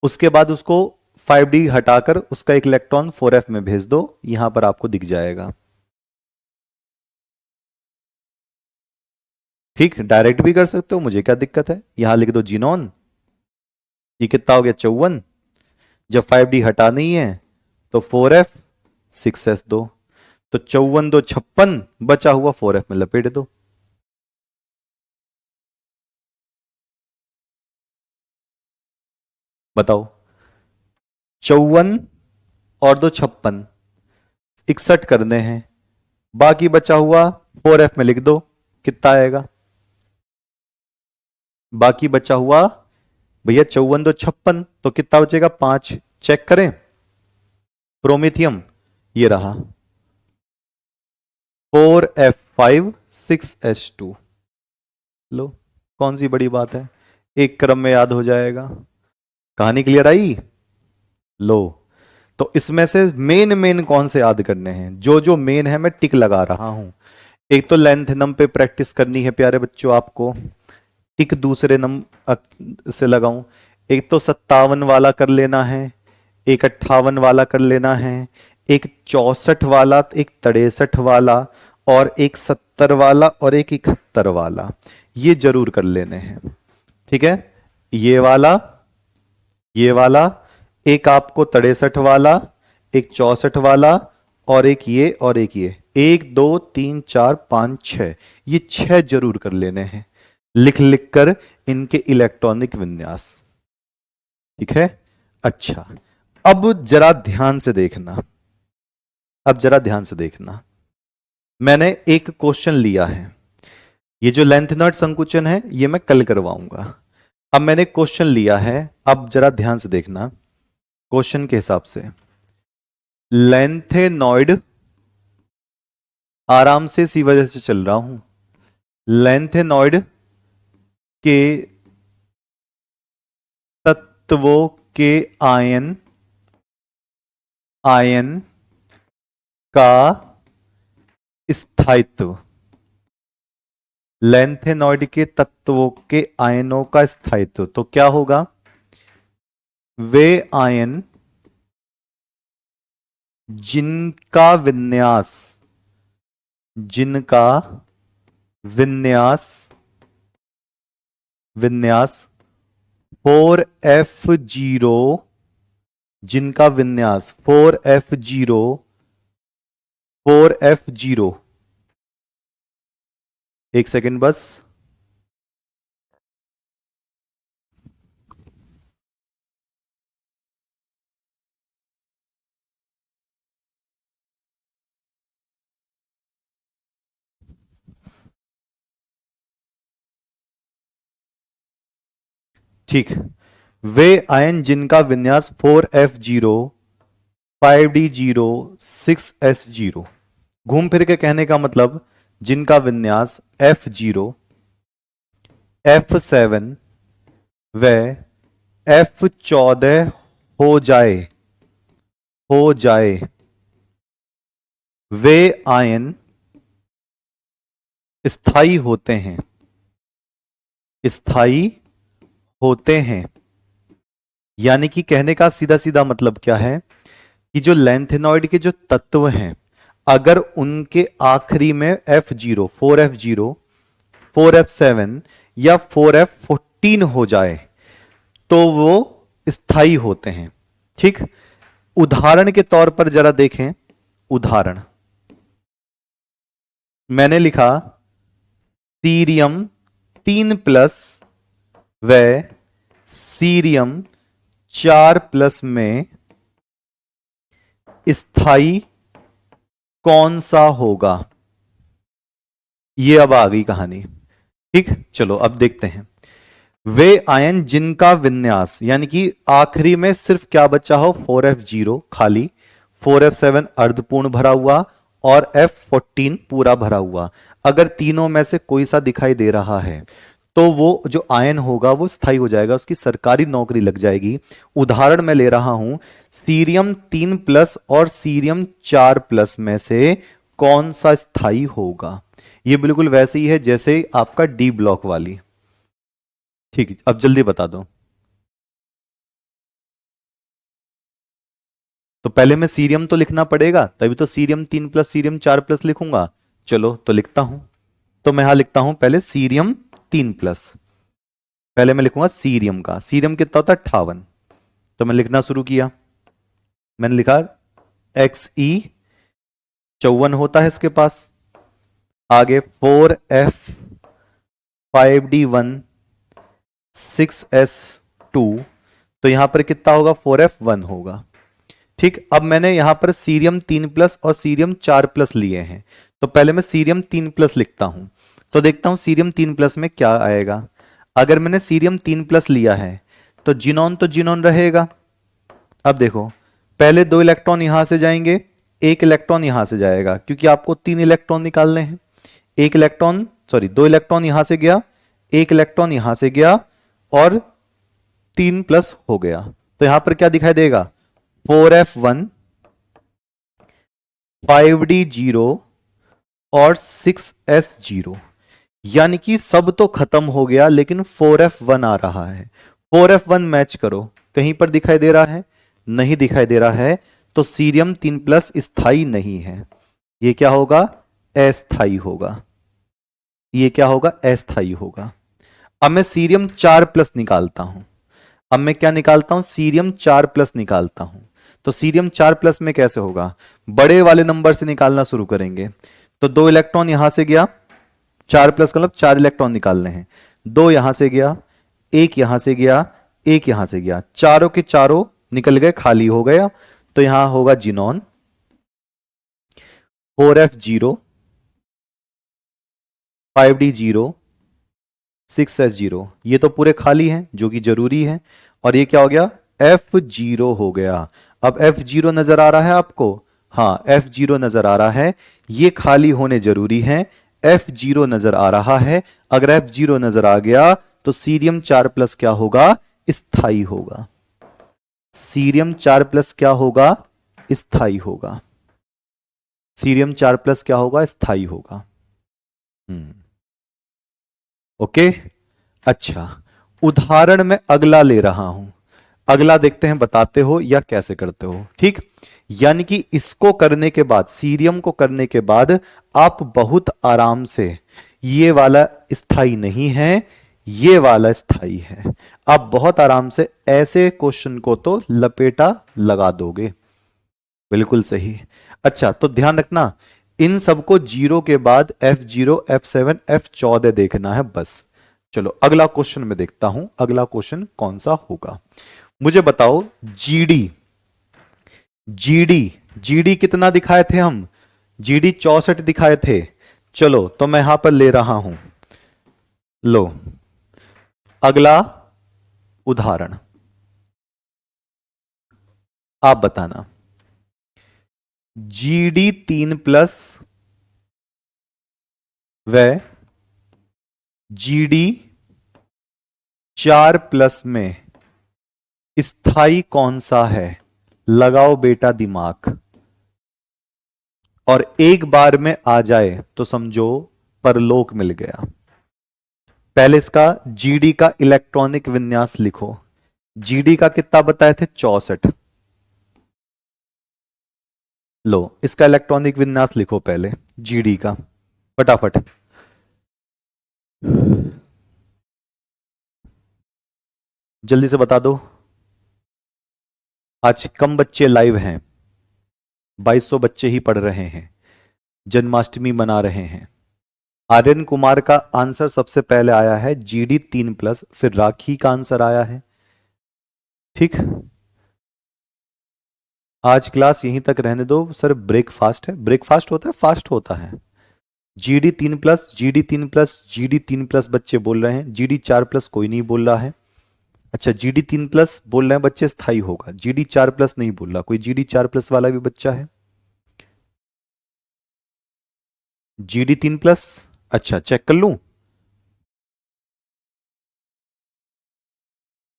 उसके बाद उसको 5D हटाकर उसका एक इलेक्ट्रॉन 4F में भेज दो, यहां पर आपको दिख जाएगा। ठीक, डायरेक्ट भी कर सकते हो, मुझे क्या दिक्कत है। यहां लिख दो जीनोन। ये कितना हो गया? 54। जब 5D हटानी है तो 4F 6S दो, तो 54 2 56, बचा हुआ 4F में लपेट दो। बताओ, 54 और 2 56, 61 करने हैं, बाकी बचा हुआ 4F में लिख दो, कितना आएगा? बाकी बचा हुआ भैया 54 2 56, तो कितना बचेगा? 5। चेक करें, प्रोमीथियम ये रहा, 4F5 6S2। लो, कौन सी बड़ी बात है, एक क्रम में याद हो जाएगा। कहानी क्लियर आई? लो, तो इसमें से मेन मेन कौन से याद करने हैं? जो जो मेन है मैं टिक लगा रहा हूं। एक तो लेंथनम पे प्रैक्टिस करनी है प्यारे बच्चों आपको, टिक दूसरे से लगाऊं। एक तो 57 वाला कर लेना है, एक 58 वाला कर लेना है, एक 64 वाला, एक 63 वाला, और एक 70 वाला, और एक 71 वाला, ये जरूर कर लेने हैं। ठीक है, ये वाला, ये वाला, एक आपको 63 वाला, एक 64 वाला, और एक ये, और एक ये, 1 2 3 4 5 6, ये 6 जरूर कर लेने हैं, लिख लिख कर इनके इलेक्ट्रॉनिक विन्यास। ठीक है, अच्छा, अब जरा ध्यान से देखना, अब जरा ध्यान से देखना। मैंने एक क्वेश्चन लिया है, ये जो लेंथ नॉट संकुचन है ये मैं कल करवाऊंगा। अब मैंने क्वेश्चन लिया है, अब जरा ध्यान से देखना क्वेश्चन के हिसाब से। लेंथेनॉइड, आराम से इसी वजह से चल रहा हूं, लेंथेनॉइड के तत्वों के आयन, आयन का स्थायित्व, लेंथेनॉइड के तत्वों के आयनों का स्थायित्व, तो क्या होगा? वे आयन जिनका विन्यास, जिनका विन्यास, विन्यास 4F0, जिनका विन्यास 4F0, 4F0, एक सेकंड बस। ठीक, वे आयन जिनका विन्यास 4F0, 5d0 6s0। घूम फिर के कहने का मतलब जिनका विन्यास F0 F7 व F14 हो जाए वे आयन स्थायी होते हैं। यानी कि कहने का सीधा सीधा मतलब क्या है कि जो लेंथेनॉइड के जो तत्व हैं, अगर उनके आखिरी में F0 4F0 4F7 या 4F14 हो जाए तो वो स्थायी होते हैं। ठीक, उदाहरण के तौर पर जरा देखें। उदाहरण मैंने लिखा सीरियम 3+ व सीरियम 4+ में स्थायी कौन सा होगा? ये अब आ गई कहानी। ठीक, चलो अब देखते हैं। वे आयन जिनका विन्यास, यानी कि आखिरी में सिर्फ क्या बचा हो, 4F0 खाली, 4F7 अर्धपूर्ण भरा हुआ और F14 पूरा भरा हुआ। अगर तीनों में से कोई सा दिखाई दे रहा है तो वो जो आयन होगा वो स्थायी हो जाएगा, उसकी सरकारी नौकरी लग जाएगी। उदाहरण मैं ले रहा हूं, सीरियम 3+ और सीरियम 4+ में से कौन सा स्थायी होगा? ये बिल्कुल वैसे ही है जैसे आपका डी ब्लॉक वाली। ठीक है, अब जल्दी बता दो। तो पहले मैं सीरियम तो लिखना पड़ेगा, तभी तो सीरियम 3+ सीरियम 4+ लिखूंगा। चलो तो लिखता हूं। तो मैं यहां लिखता हूं पहले सीरियम 3+। पहले मैं लिखूंगा सीरियम का, सीरियम कितना होता है 58। तो मैं लिखना शुरू किया, मैंने लिखा Xe 54 होता है इसके पास। आगे 4F5D1 6S2, तो यहां पर कितना होगा 4F1 होगा। ठीक, अब मैंने यहां पर सीरियम 3+ और सीरियम 4+ लिए हैं, तो पहले मैं सीरियम 3+ लिखता हूं। तो देखता हूं सीरियम 3+ में क्या आएगा। अगर मैंने सीरियम 3+ लिया है तो जिनोन रहेगा। अब देखो, पहले 2 इलेक्ट्रॉन यहां से जाएंगे, 1 इलेक्ट्रॉन यहां से जाएगा, क्योंकि आपको 3 इलेक्ट्रॉन निकालने हैं। 2 इलेक्ट्रॉन यहां से गया, 1 इलेक्ट्रॉन यहां से गया और 3+ हो गया। तो यहां पर क्या दिखाई देगा, 4F1 5D0 और 6S0। यानी कि सब तो खत्म हो गया लेकिन 4F1 आ रहा है। 4F1 मैच करो, कहीं पर दिखाई दे रहा है? नहीं दिखाई दे रहा है। तो सीरियम 3+ स्थायी नहीं है, ये क्या होगा, अस्थायी होगा। ये क्या होगा, अस्थायी होगा। अब मैं सीरियम 4+ निकालता हूं। अब मैं क्या निकालता हूं, सीरियम 4+ निकालता हूं। तो सीरियम 4+ में कैसे होगा, बड़े वाले नंबर से निकालना शुरू करेंगे। तो 2 इलेक्ट्रॉन यहां से गया, 4+ का मतलब 4 इलेक्ट्रॉन निकालने हैं। 2 यहां से गया, 1 यहां से गया, 1 यहां से गया, चारों के चारों निकल गए, खाली हो गया। तो यहां होगा जिनॉन 4F0 5D0 6S0। ये तो पूरे खाली हैं जो कि जरूरी है। और ये क्या हो गया, F0 हो गया। अब F0 नजर आ रहा है आपको? हाँ, F0 नजर आ रहा है। ये खाली होने जरूरी है। F0 नजर आ रहा है। अगर F0 नजर आ गया तो सीरियम 4+ क्या होगा, स्थायी होगा। सीरियम 4+ क्या होगा, स्थायी होगा। सीरियम 4+ क्या होगा, स्थायी होगा। ओके, अच्छा, उदाहरण में अगला ले रहा हूं। अगला देखते हैं बताते हो या कैसे करते हो। ठीक, यानी कि इसको करने के बाद, सीरियम को करने के बाद आप बहुत आराम से, ये वाला स्थायी नहीं है, ये वाला स्थायी है, आप बहुत आराम से ऐसे क्वेश्चन को तो लपेटा लगा दोगे। बिल्कुल सही। अच्छा, तो ध्यान रखना, इन सबको 0 के बाद F0 F7 F14 देखना है बस। चलो अगला क्वेश्चन में देखता हूं, अगला क्वेश्चन कौन सा होगा। मुझे बताओ, जीडी जीडी जीडी कितना दिखाए थे हम, जीडी 64 दिखाए थे। चलो तो मैं यहां पर ले रहा हूं, लो अगला उदाहरण, आप बताना। GD3+ व GD4+ में स्थाई कौन सा है? लगाओ बेटा दिमाग, और एक बार में आ जाए तो समझो परलोक मिल गया। पहले इसका जीडी का इलेक्ट्रॉनिक विन्यास लिखो। जीडी का कितना बताए थे? 64। लो, इसका इलेक्ट्रॉनिक विन्यास लिखो पहले, जीडी का, फटाफट। जल्दी से बता दो। आज कम बच्चे लाइव हैं, 2200 बच्चे ही पढ़ रहे हैं, जन्माष्टमी मना रहे हैं। आर्यन कुमार का आंसर सबसे पहले आया है GD3+, फिर राखी का आंसर आया है। ठीक, आज क्लास यहीं तक रहने दो सर। ब्रेकफास्ट है, ब्रेकफास्ट होता है, फास्ट होता है। GD3+, GD3+, GD3+ बच्चे बोल रहे हैं, GD4+ कोई नहीं बोल रहा है। अच्छा, GD3+ बोल रहे हैं बच्चे, स्थाई होगा। GD4+ नहीं बोल रहा कोई। GD4+ वाला भी बच्चा है। GD3+, अच्छा चेक कर लूं,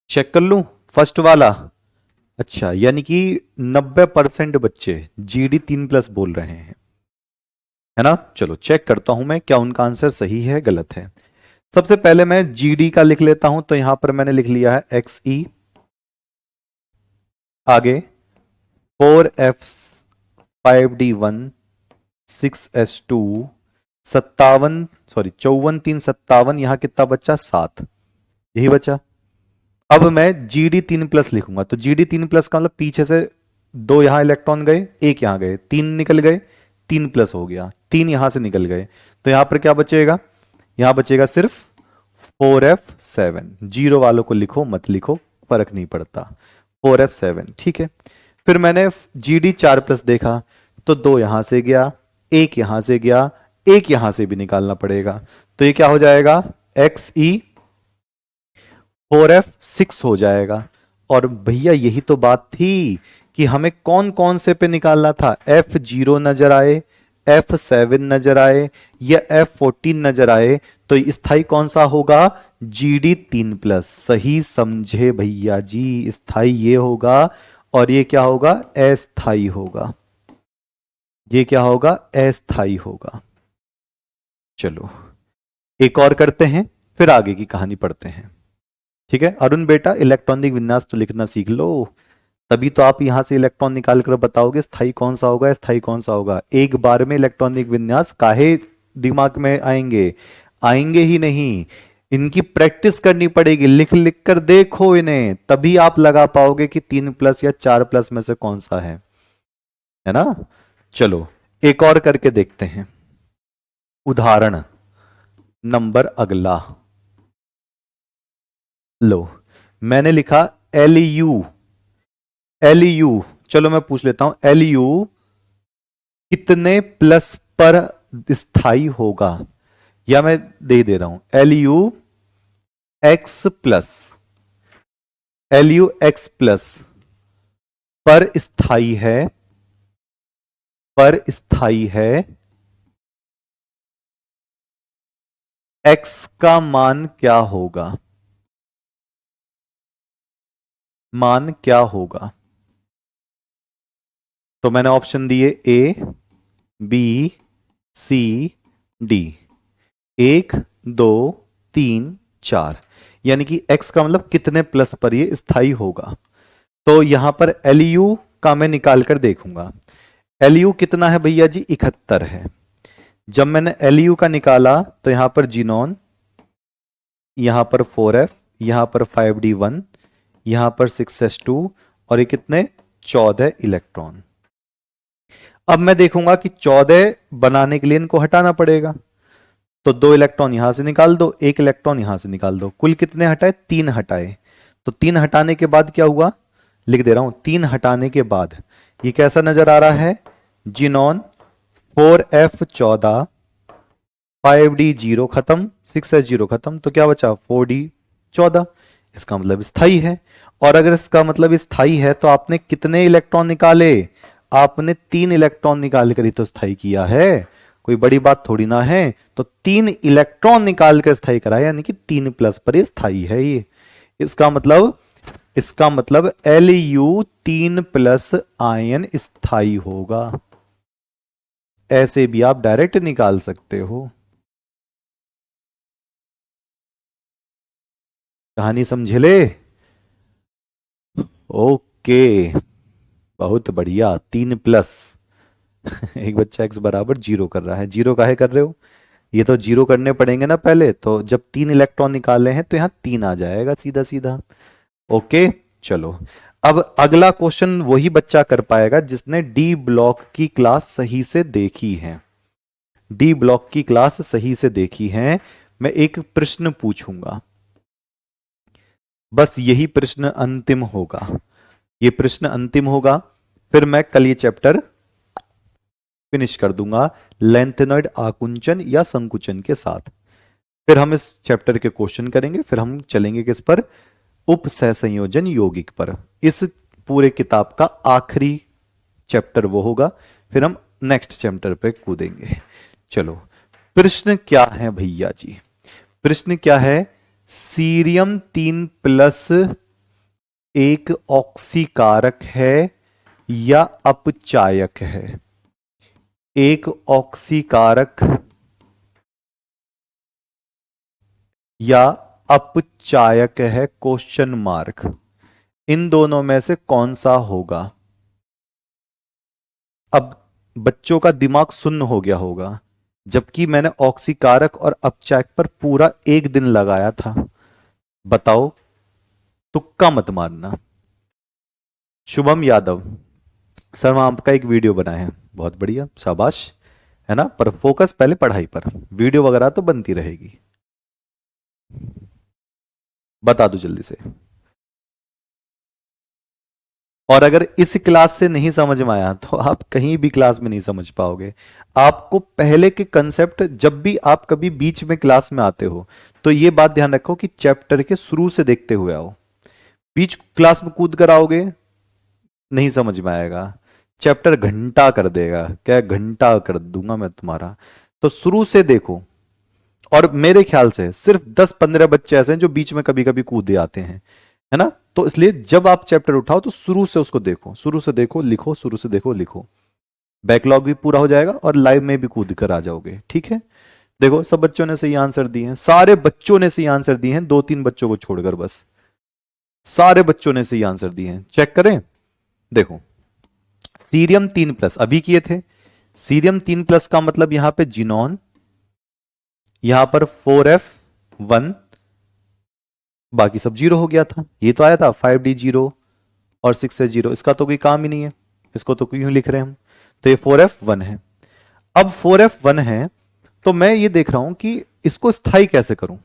चेक कर लूं फर्स्ट वाला। अच्छा, यानी कि 90% बच्चे GD3+ बोल रहे हैं, है ना। चलो चेक करता हूं मैं क्या उनका आंसर सही है गलत है। सबसे पहले मैं GD का लिख लेता हूं, तो यहां पर मैंने लिख लिया है XE, आगे 4F5D1 6S2 57, सॉरी 54 3 57, यहां कितना बचा? 7, यही बचा। अब मैं GD3+ लिखूंगा, तो GD3+ का मतलब पीछे से 2 यहां इलेक्ट्रॉन गए, 1 यहां गए, 3 निकल गए, 3+ हो गया, 3 यहां से निकल गए, तो यहां पर क्या बचेगा? यहां बचेगा सिर्फ 4F7। जीरो वालों को लिखो मत लिखो, फर्क नहीं पड़ता, 4F7, ठीक है। फिर मैंने GD4+ देखा, तो 2 यहां से गया, 1 यहां से गया, 1 यहां से भी निकालना पड़ेगा, तो ये क्या हो जाएगा? XE 4F6 हो जाएगा। और भैया यही तो बात थी कि हमें कौन कौन से पे निकालना था। F0 नजर आए, F7 नजर आए, या F14 नजर आए, तो स्थाई कौन सा होगा? GD3+। सही समझे भैया जी, स्थाई ये होगा, और ये क्या होगा? अस्थाई होगा। ये क्या होगा? अस्थाई होगा। चलो एक और करते हैं, फिर आगे की कहानी पढ़ते हैं, ठीक है। अरुण बेटा, इलेक्ट्रॉनिक विन्यास तो लिखना सीख लो, तभी तो आप यहां से इलेक्ट्रॉन निकाल कर बताओगे स्थाई कौन सा होगा, स्थाई कौन सा होगा। एक बार में इलेक्ट्रॉनिक विन्यास काहे दिमाग में आएंगे? आएंगे ही नहीं, इनकी प्रैक्टिस करनी पड़ेगी। लिख लिख कर देखो इन्हें, तभी आप लगा पाओगे कि 3+ या 4+ में से कौन सा है ना। चलो एक और करके देखते हैं। उदाहरण नंबर अगला लो, मैंने लिखा LU। LU, चलो मैं पूछ लेता हूं, LU कितने प्लस पर स्थाई होगा? या मैं दे रहा हूं, LU X+ पर स्थाई है, पर स्थाई है। X का मान क्या होगा? मान क्या होगा? तो मैंने ऑप्शन दिए A B C D, 1 2 3 4, यानी कि X का मतलब कितने प्लस पर ये स्थाई होगा। तो यहां पर LU का मैं निकाल कर देखूंगा। LU कितना है भैया जी? 71 है। जब मैंने LU का निकाला तो यहां पर जीनोन, यहां पर 4F, यहां पर 5D1, यहां पर 6S2, और ये कितने? 14 इलेक्ट्रॉन। अब मैं देखूंगा कि 14 बनाने के लिए इनको हटाना पड़ेगा, तो 2 इलेक्ट्रॉन यहां से निकाल दो, 1 इलेक्ट्रॉन यहां से निकाल दो। कुल कितने हटाए? 3 हटाए। तो 3 हटाने के बाद क्या हुआ? लिख दे रहा हूं, 3 हटाने के बाद ये कैसा नजर आ रहा है? जिनॉन 4F14, 5D0 खत्म, 6S0 खत्म, तो क्या बचा? 4D14। इसका मतलब स्थाई है। और अगर इसका मतलब स्थाई है तो आपने कितने इलेक्ट्रॉन निकाले? आपने 3 इलेक्ट्रॉन निकाल कर ही तो स्थायी किया है, कोई बड़ी बात थोड़ी ना है। तो 3 इलेक्ट्रॉन निकाल कर स्थायी करा, यानी कि 3 प्लस पर ये स्थायी है ये। इसका मतलब Lu 3 प्लस आयन स्थायी होगा। ऐसे भी आप डायरेक्ट निकाल सकते हो। कहानी समझे ले? ओके, बहुत बढ़िया। 3 प्लस एक बच्चा x बराबर 0 कर रहा है। 0 काहे कर रहे हो? ये तो 0 करने पड़ेंगे ना पहले, तो जब 3 इलेक्ट्रॉन निकाले हैं तो यहां 3 आ जाएगा सीधा सीधा। ओके, चलो। अब अगला क्वेश्चन वही बच्चा कर पाएगा जिसने डी ब्लॉक की क्लास सही से देखी है। डी ब्लॉक की क्लास सही से देखी है। मैं एक प्रश्न पूछूंगा, बस यही प्रश्न अंतिम होगा। ये प्रश्न अंतिम होगा, फिर मैं कल ये चैप्टर फिनिश कर दूंगा लेंथेनॉइड आकुंचन या संकुचन के साथ। फिर हम इस चैप्टर के क्वेश्चन करेंगे, फिर हम चलेंगे किस पर? उपसहसंयोजन यौगिक पर। इस पूरे किताब का आखिरी चैप्टर वो होगा, फिर हम नेक्स्ट चैप्टर पे कूदेंगे। चलो, प्रश्न क्या है भैया जी? प्रश्न क्या है? सीरियम 3 प्लस एक ऑक्सीकारक है या अपचायक है? एक ऑक्सीकारक या अपचायक है? Question mark. इन दोनों में से कौन सा होगा? अब बच्चों का दिमाग सुन्न हो गया होगा, जबकि मैंने ऑक्सीकारक और अपचायक पर पूरा एक दिन लगाया था। बताओ, तुक्का मत मारना। शुभम यादव सर, हम आपका एक वीडियो बनाए हैं, बहुत बढ़िया, शाबाश, है ना? पर फोकस पहले पढ़ाई पर, वीडियो वगैरह तो बनती रहेगी। बता दो जल्दी से। और अगर इस क्लास से नहीं समझ में आया तो आप कहीं भी क्लास में नहीं समझ पाओगे। आपको पहले के कंसेप्ट, जब भी आप कभी बीच में क्लास में आते हो तो ये बात ध्यान रखो कि चैप्टर के शुरू से देखते हुए आओ। बीच क्लास में कूद कर आओगे, नहीं समझ में आएगा, चैप्टर घंटा कर देगा। क्या घंटा कर दूंगा मैं तुम्हारा। तो शुरू से देखो। और मेरे ख्याल से सिर्फ 10-15 बच्चे ऐसे हैं जो बीच में कभी कभी कूदे आते हैं, है ना? तो इसलिए जब आप चैप्टर उठाओ तो शुरू से उसको देखो, शुरू से देखो, लिखो, शुरू से देखो, लिखो। बैकलॉग भी पूरा हो जाएगा और लाइव में भी कूद कर आ जाओगे, ठीक है? देखो, सब बच्चों ने सही आंसर दिए हैं, सारे बच्चों ने सही आंसर दिए हैं, 2-3 बच्चों को छोड़कर बस सारे बच्चों ने सही आंसर दिए हैं। चेक करें, देखो, सीरियम 3 प्लस अभी किए थे। सीरियम 3 प्लस का मतलब यहां पे जिनॉन, यहां पर 4f1, बाकी सब 0 हो गया था। ये तो आया था 5d 0 और 6s 0, इसका तो कोई काम ही नहीं है, इसको तो क्यों लिख रहे हैं हम? तो ये 4f1 है। अब 4f1 है तो मैं ये देख रहा हूं कि इसको स्थायी कैसे करूं।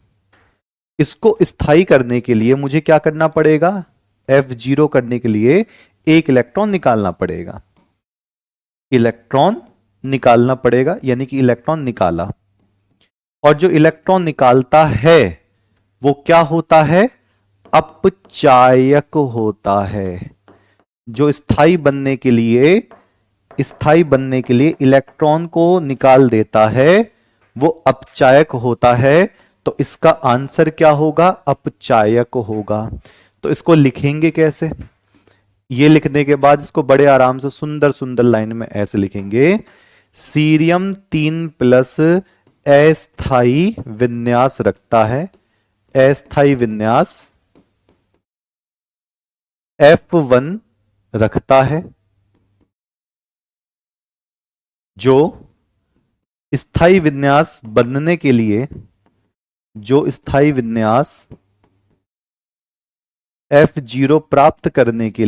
इसको स्थायी करने के लिए मुझे क्या करना पड़ेगा? F0 करने के लिए एक इलेक्ट्रॉन निकालना पड़ेगा। इलेक्ट्रॉन निकालना पड़ेगा, यानी कि इलेक्ट्रॉन निकाला। और जो इलेक्ट्रॉन निकालता है वो क्या होता है? अपचायक होता है। जो स्थायी बनने के लिए इलेक्ट्रॉन को निकाल देता है वो अपचायक होता है। तो इसका आंसर क्या होगा? अपचायक होगा। तो इसको लिखेंगे कैसे? ये लिखने के बाद इसको बड़े आराम से सुंदर सुंदर लाइन में ऐसे लिखेंगे, सीरियम 3 प्लस अस्थाई विन्यास रखता है। अस्थाई विन्यास F1 रखता है, जो स्थायी विन्यास बनने के लिए, जो स्थायी विन्यास F0 प्राप्त करने के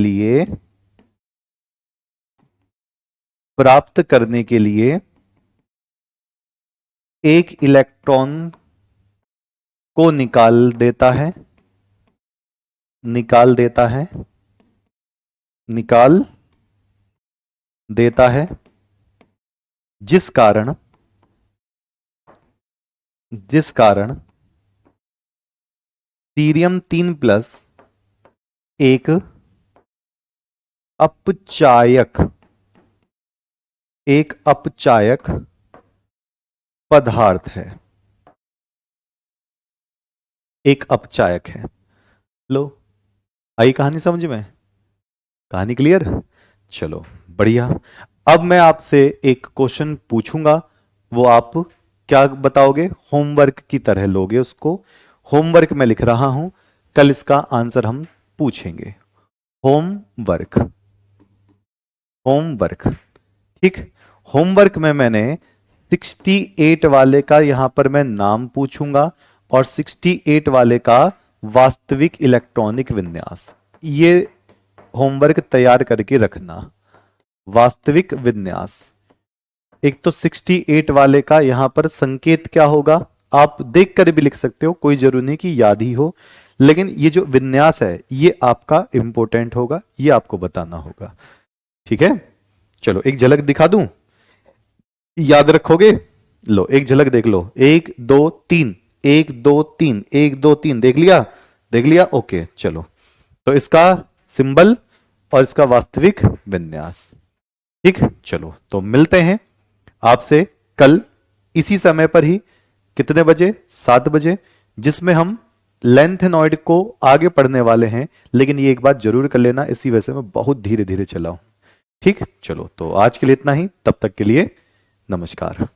लिए एक इलेक्ट्रॉन को निकाल देता है, निकाल देता है, जिस कारण सीरियम 3 प्लस एक अपचायक एक अपचायक पदार्थ है। एक अपचायक है। लो, आई कहानी समझ में? कहानी क्लियर? चलो बढ़िया। अब मैं आपसे एक क्वेश्चन पूछूंगा, वो आप क्या बताओगे? होमवर्क की तरह लोगे उसको। होमवर्क में लिख रहा हूं, कल इसका आंसर हम पूछेंगे। होमवर्क, होमवर्क, ठीक। होमवर्क में मैंने 68 वाले का यहां पर मैं नाम पूछूंगा और 68 वाले का वास्तविक इलेक्ट्रॉनिक विन्यास। ये होमवर्क तैयार करके रखना। वास्तविक विन्यास, एक तो 68 वाले का यहां पर संकेत क्या होगा, आप देख कर भी लिख सकते हो, कोई जरूरी नहीं कि याद ही हो, लेकिन ये जो विन्यास है ये आपका इंपॉर्टेंट होगा, ये आपको बताना होगा। ठीक है, चलो एक झलक दिखा दूं, याद रखोगे? लो एक झलक देख लो, 1 2 3, 1 2 3, 1 2 3, देख लिया? देख लिया, ओके। चलो, तो इसका सिंबल और इसका वास्तविक विन्यास। ठीक, चलो तो मिलते हैं आपसे कल इसी समय पर ही। कितने बजे? 7 बजे, जिसमें हम लेंथेनॉइड को आगे पढ़ने वाले हैं। लेकिन ये एक बात जरूर कर लेना, इसी वजह से मैं बहुत धीरे धीरे चला हूं। ठीक, चलो तो आज के लिए इतना ही, तब तक के लिए नमस्कार।